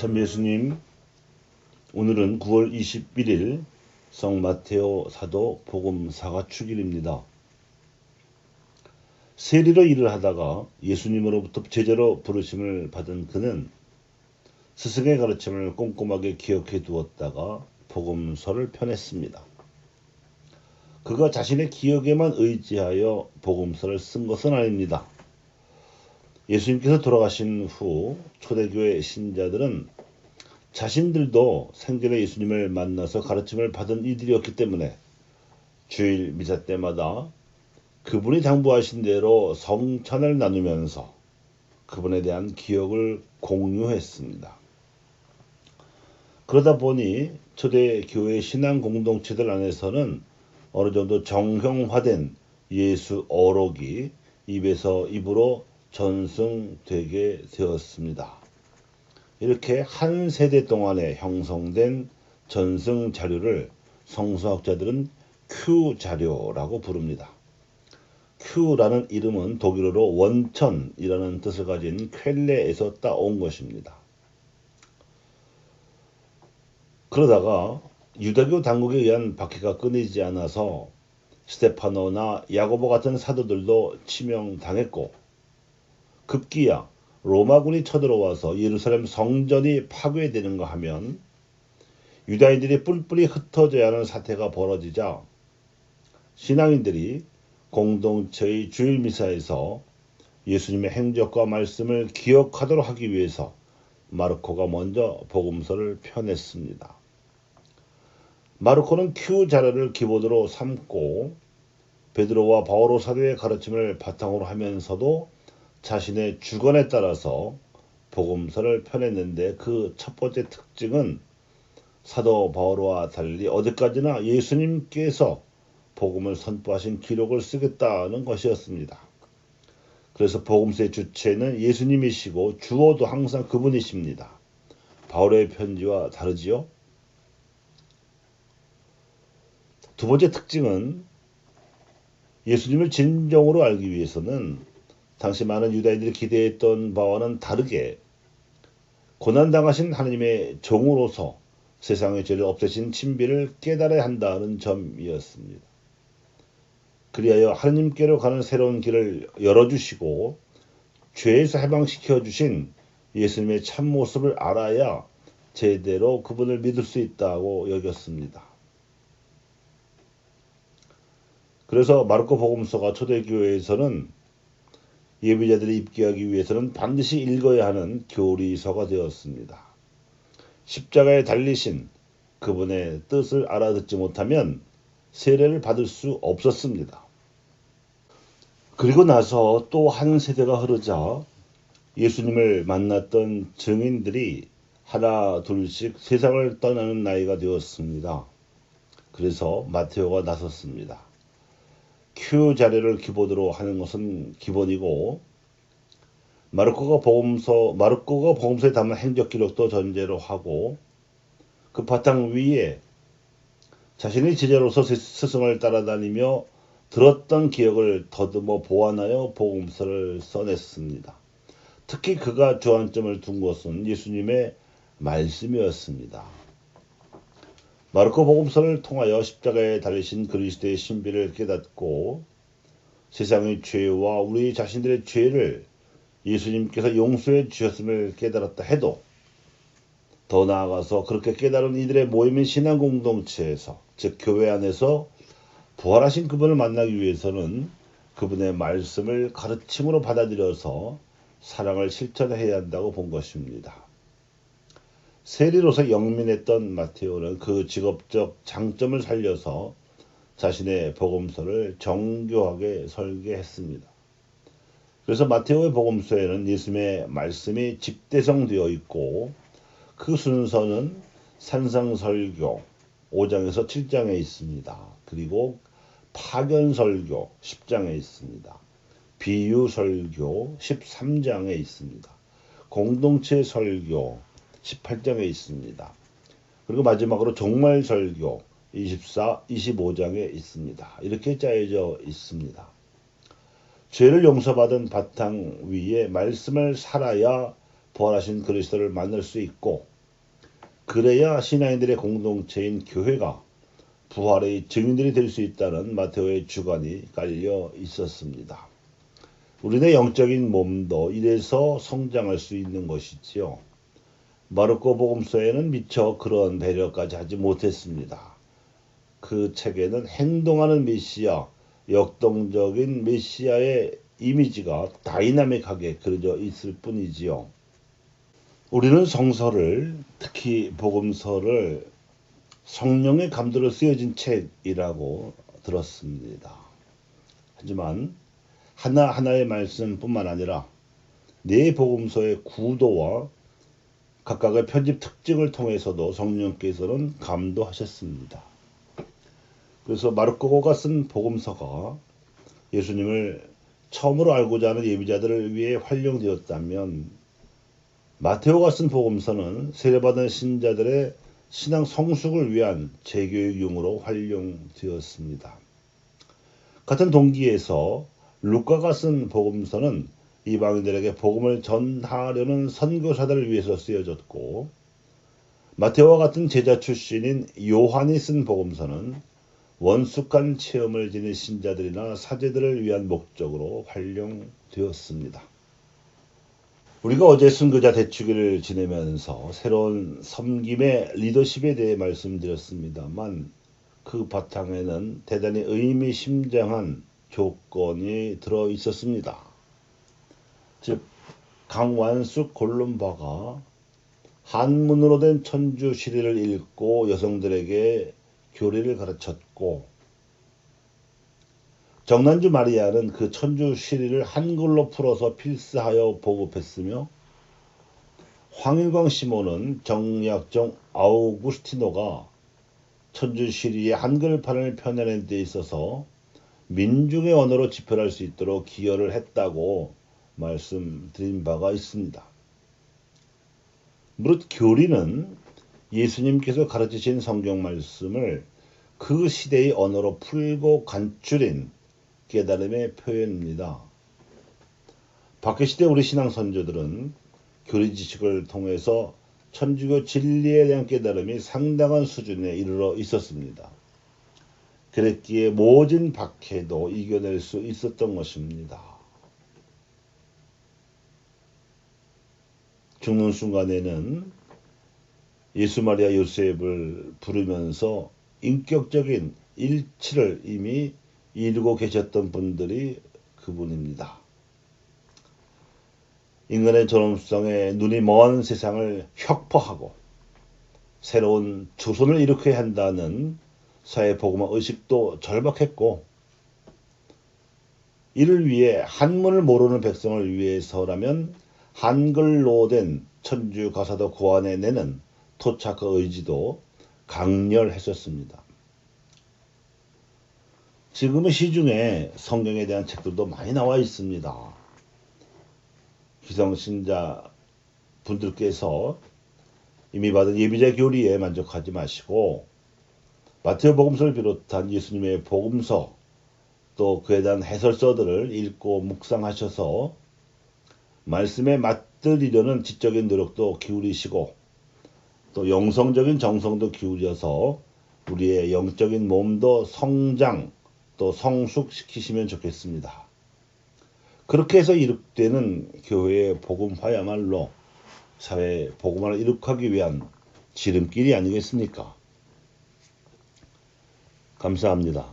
참 예수님, 오늘은 9월 21일 성 마테오 사도 복음사가 축일입니다. 세리로 일을 하다가 예수님으로부터 제자로 부르심을 받은 그는 스승의 가르침을 꼼꼼하게 기억해 두었다가 복음서를 펴냈습니다. 그가 자신의 기억에만 의지하여 복음서를 쓴 것은 아닙니다. 예수님께서 돌아가신 후 초대교회 신자들은 자신들도 생전에 예수님을 만나서 가르침을 받은 이들이었기 때문에 주일 미사 때마다 그분이 당부하신 대로 성찬을 나누면서 그분에 대한 기억을 공유했습니다. 그러다 보니 초대교회 신앙 공동체들 안에서는 어느 정도 정형화된 예수 어록이 입에서 입으로 전승되게 되었습니다. 이렇게 한 세대 동안에 형성된 전승 자료를 성서학자들은 Q 자료라고 부릅니다. Q라는 이름은 독일어로 원천이라는 뜻을 가진 ���레에서 따온 것입니다. 그러다가 유대교 당국에 의한 박해가 끊이지 않아서 스테파노나 야고보 같은 사도들도 치명당했고 급기야 로마군이 쳐들어와서 예루살렘 성전이 파괴되는가 하면 유다인들이 뿔뿔이 흩어져야 하는 사태가 벌어지자 신앙인들이 공동체의 주일 미사에서 예수님의 행적과 말씀을 기억하도록 하기 위해서 마르코가 먼저 복음서를 펴냈습니다. 마르코는 Q 자료를 기본으로 삼고 베드로와 바오로 사도의 가르침을 바탕으로 하면서도 자신의 주관에 따라서 복음서를 펴냈는데 그 첫 번째 특징은 사도 바오로와 달리 어디까지나 예수님께서 복음을 선포하신 기록을 쓰겠다는 것이었습니다. 그래서 복음서의 주체는 예수님이시고 주어도 항상 그분이십니다. 바오로의 편지와 다르지요? 두 번째 특징은 예수님을 진정으로 알기 위해서는 당시 많은 유다인들이 기대했던 바와는 다르게 고난당하신 하나님의 종으로서 세상의 죄를 없애신 진비를 깨달아야 한다는 점이었습니다. 그리하여 하나님께로 가는 새로운 길을 열어주시고 죄에서 해방시켜 주신 예수님의 참모습을 알아야 제대로 그분을 믿을 수 있다고 여겼습니다. 그래서 마르코 복음서가 초대교회에서는 예비자들이 입기하기 위해서는 반드시 읽어야 하는 교리서가 되었습니다. 십자가에 달리신 그분의 뜻을 알아듣지 못하면 세례를 받을 수 없었습니다. 그리고 나서 또 한 세대가 흐르자 예수님을 만났던 증인들이 하나 둘씩 세상을 떠나는 나이가 되었습니다. 그래서 마테오가 나섰습니다. Q 자료를 기본으로 하는 것은 기본이고 마르코가 복음서에 담은 행적 기록도 전제로 하고 그 바탕 위에 자신의 제자로서 스승을 따라다니며 들었던 기억을 더듬어 보완하여 복음서를 써냈습니다. 특히 그가 주안점을 둔 것은 예수님의 말씀이었습니다. 마르코 복음서를 통하여 십자가에 달리신 그리스도의 신비를 깨닫고 세상의 죄와 우리 자신들의 죄를 예수님께서 용서해 주셨음을 깨달았다 해도 더 나아가서 그렇게 깨달은 이들의 모임인 신앙 공동체에서 즉 교회 안에서 부활하신 그분을 만나기 위해서는 그분의 말씀을 가르침으로 받아들여서 사랑을 실천해야 한다고 본 것입니다. 세리로서 영민했던 마테오는 그 직업적 장점을 살려서 자신의 복음서를 정교하게 설계했습니다. 그래서 마테오의 복음서에는 예수님의 말씀이 집대성되어 있고 그 순서는 산상설교 5장에서 7장에 있습니다. 그리고 파견설교 10장에 있습니다. 비유설교 13장에 있습니다. 공동체 설교 18장에 있습니다. 그리고 마지막으로 종말설교 25장에 있습니다. 이렇게 짜여져 있습니다. 죄를 용서받은 바탕 위에 말씀을 살아야 부활하신 그리스도를 만날 수 있고 그래야 신앙인들의 공동체인 교회가 부활의 증인들이 될 수 있다는 마테오의 주관이 깔려 있었습니다. 우리네 영적인 몸도 이래서 성장할 수 있는 것이지요. 마르코 복음서에는 미처 그런 배려까지 하지 못했습니다. 그 책에는 행동하는 메시아, 역동적인 메시아의 이미지가 다이나믹하게 그려져 있을 뿐이지요. 우리는 성서를, 특히 복음서를 성령의 감도로 쓰여진 책이라고 들었습니다. 하지만 하나하나의 말씀뿐만 아니라 네 복음서의 구도와 각각의 편집 특징을 통해서도 성령께서는 감도하셨습니다. 그래서 마르코가 쓴 복음서가 예수님을 처음으로 알고자 하는 예비자들을 위해 활용되었다면, 마테오가 쓴 복음서는 세례받은 신자들의 신앙 성숙을 위한 재교육용으로 활용되었습니다. 같은 동기에서 루카가 쓴 복음서는 이방인들에게 복음을 전하려는 선교사들을 위해서 쓰여졌고, 마테오와 같은 제자 출신인 요한이 쓴 복음서는 원숙한 체험을 지닌 신자들이나 사제들을 위한 목적으로 활용되었습니다. 우리가 어제 순교자 대축일을 지내면서 새로운 섬김의 리더십에 대해 말씀드렸습니다만, 그 바탕에는 대단히 의미심장한 조건이 들어 있었습니다. 즉, 강완숙 골룸바가 한문으로 된 천주 시리를 읽고 여성들에게 교리를 가르쳤고, 정난주 마리아는 그 천주 시리를 한글로 풀어서 필사하여 보급했으며, 황일광 시몬은 정약정 아우구스티노가 천주 시리의 한글판을 펴내는 데 있어서 민중의 언어로 집필할 수 있도록 기여를 했다고 말씀드린 바가 있습니다. 무릇 교리는 예수님께서 가르치신 성경 말씀을 그 시대의 언어로 풀고 간추린 깨달음의 표현입니다. 박해시대 우리 신앙 선조들은 교리 지식을 통해서 천주교 진리에 대한 깨달음이 상당한 수준에 이르러 있었습니다. 그랬기에 모진 박해도 이겨낼 수 있었던 것입니다. 죽는 순간에는 예수 마리아 요셉을 부르면서 인격적인 일치를 이미 이루고 계셨던 분들이 그분입니다. 인간의 존엄성에 눈이 먼 세상을 혁파하고 새로운 조선을 일으켜야 한다는 사회복음화 의식도 절박했고, 이를 위해 한문을 모르는 백성을 위해서라면 한글로 된 천주 가사도 고안해내는 토착화 의지도 강렬했었습니다. 지금은 시중에 성경에 대한 책들도 많이 나와 있습니다. 기성신자 분들께서 이미 받은 예비자 교리에 만족하지 마시고 마테오 복음서를 비롯한 예수님의 복음서, 또 그에 대한 해설서들을 읽고 묵상하셔서 말씀에 맞들이려는 지적인 노력도 기울이시고, 또 영성적인 정성도 기울여서 우리의 영적인 몸도 성장, 또 성숙시키시면 좋겠습니다. 그렇게 해서 이룩되는 교회의 복음화야말로 사회 복음화를 이룩하기 위한 지름길이 아니겠습니까? 감사합니다.